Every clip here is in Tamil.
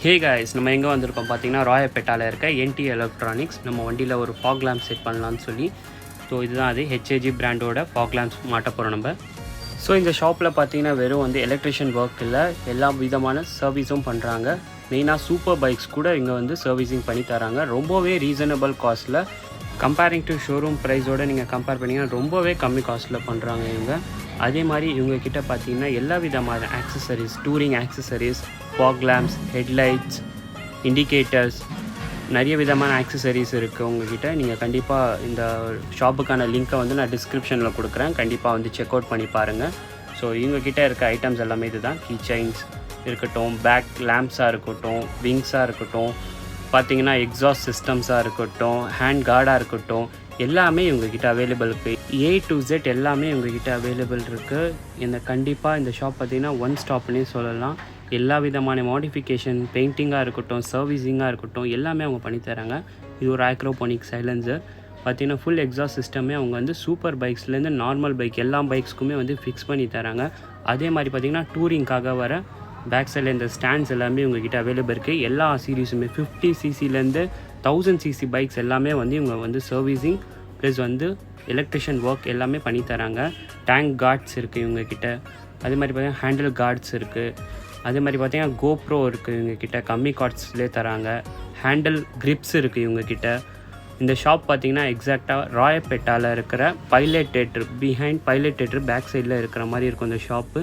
ஹே காய்ஸ், நம்ம எங்கே வந்திருக்கோம் பார்த்தீங்கன்னா ராயப்பேட்டாவில் இருக்க என்டி எலக்ட்ரானிக்ஸ். நம்ம வண்டியில் ஒரு foglamps செட் பண்ணலான்னு சொல்லி. ஸோ இதுதான் அது ஹெச்ஏஜி பிராண்டோட foglamps மாட்ட போகிறோம் நம்ம. ஸோ இந்த ஷாப்பில் பார்த்தீங்கன்னா வெறும் வந்து எலக்ட்ரிஷியன் ஒர்க் இல்லை, எல்லா விதமான சர்வீஸும் பண்ணுறாங்க. மெயினாக சூப்பர் பைக்ஸ் கூட இங்கே வந்து சர்வீஸிங் பண்ணி தராங்க. ரொம்பவே ரீசனபிள் காஸ்ட்டில், கம்பேரிங் டு ஷோரூம் ப்ரைஸோடு நீங்கள் கம்பேர் பண்ணிங்கன்னா ரொம்பவே கம்மி காஸ்ட்டில் பண்ணுறாங்க இவங்க. அதே மாதிரி இவங்கக்கிட்ட பார்த்தீங்கன்னா எல்லா விதமான accessories, touring accessories, foglamps, headlights, indicators, நிறைய விதமான ஆக்சசரிஸ் இருக்குது உங்கள்கிட்ட. நீங்கள் கண்டிப்பாக இந்த ஷாப்புக்கான லிங்க்கை வந்து நான் டிஸ்கிரிப்ஷனில் கொடுக்குறேன், கண்டிப்பாக வந்து செக் அவுட் பண்ணி பாருங்கள். ஸோ இவங்கக்கிட்ட இருக்க ஐட்டம்ஸ் எல்லாமே இது தான். கீ செயின்ஸ் இருக்கட்டும், பேக் லேம்ப்ஸாக இருக்கட்டும், விங்ஸாக இருக்கட்டும், பார்த்தீங்கன்னா எக்ஸாஸ்ட் சிஸ்டம்ஸாக இருக்கட்டும், ஹேண்ட் கார்டாக இருக்கட்டும், எல்லாமே இவங்ககிட்ட அவைலபிள் இருக்குது. A to Z எல்லாமே இவங்ககிட்ட அவைலபிள் இருக்குது. இந்த கண்டிப்பாக இந்த ஷாப் பார்த்திங்கன்னா ஒன் ஸ்டாப்னே சொல்லலாம். எல்லா விதமான மாடிஃபிகேஷன், பெயிண்டிங்காக இருக்கட்டும், சர்வீஸிங்காக இருக்கட்டும், எல்லாமே அவங்க பண்ணித்தராங்க. இது ஒரு ஆக்ரோபோனிக் சைலன்சர். பார்த்திங்கன்னா ஃபுல் எக்ஸாஸ்ட் சிஸ்டமே அவங்க வந்து சூப்பர் பைக்ஸ்லேருந்து நார்மல் பைக் எல்லா பைக்ஸ்க்குமே வந்து ஃபிக்ஸ் பண்ணி தராங்க. அதே மாதிரி பார்த்திங்கன்னா டூரிங்காக வர பேக் சைடில் இந்த ஸ்டாண்ட்ஸ் எல்லாமே உங்ககிட்ட அவைலபிள் இருக்குது. எல்லா சீரீஸுமே 50cc $1000cc பைக்ஸ் எல்லாமே வந்து இவங்க வந்து சர்வீஸிங் ப்ளஸ் வந்து எலக்ட்ரிஷியன் ஒர்க் எல்லாமே பண்ணி தராங்க. டேங்க் கார்ட்ஸ் இருக்குது இவங்கக்கிட்ட. அதே மாதிரி பார்த்திங்கன்னா ஹேண்டில் கார்ட்ஸ் இருக்குது. அதே மாதிரி பார்த்திங்கன்னா கோப்ரோ இருக்குது இவங்கக்கிட்ட, கம்மி கார்ட்ஸ்லேயே தராங்க. ஹேண்டில் கிரிப்ஸ் இருக்குது இவங்கக்கிட்ட. இந்த ஷாப் பார்த்திங்கன்னா எக்ஸாக்டாக ராயப்பேட்டாவில் இருக்கிற pilot theatre, behind pilot theatre back சைடில் இருக்கிற மாதிரி இருக்கும் இந்த ஷாப்பு.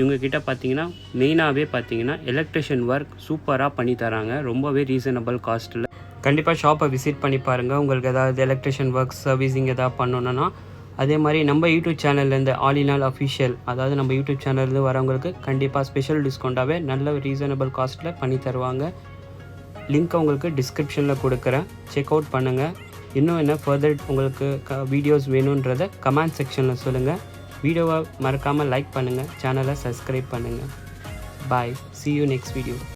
இவங்கக்கிட்ட பார்த்தீங்கன்னா மெயினாகவே பார்த்தீங்கன்னா எலக்ட்ரிஷியன் ஒர்க் சூப்பராக பண்ணி தராங்க, ரொம்பவே ரீசனபிள் காஸ்ட்டில். கண்டிப்பாக ஷாப்பை விசிட் பண்ணி பாருங்கள். உங்களுக்கு ஏதாவது எலக்ட்ரிஷியன் ஒர்க் சர்வீஸிங் எதாவது பண்ணணுன்னா, அதே மாதிரி நம்ம யூடியூப் சேனல்லேருந்து ஆல் இன் ஆல் அஃபிஷியல், அதாவது நம்ம யூடியூப் சேனல்லேருந்து வரவங்களுக்கு கண்டிப்பாக ஸ்பெஷல் டிஸ்கவுண்ட்டாகவே நல்ல ரீசனபிள் காஸ்ட்டில் பண்ணி தருவாங்க. லிங்க்கை உங்களுக்கு டிஸ்கிரிப்ஷனில் கொடுக்குறேன், செக் அவுட் பண்ணுங்கள். இன்னும் என்ன ஃபர்தர் உங்களுக்கு வீடியோஸ் வேணுன்றதை கமெண்ட் செக்ஷனில் சொல்லுங்கள். வீடியோவை மறக்காமல் லைக் பண்ணுங்கள், சேனலை சப்ஸ்கிரைப் பண்ணுங்கள். பாய், see you next video.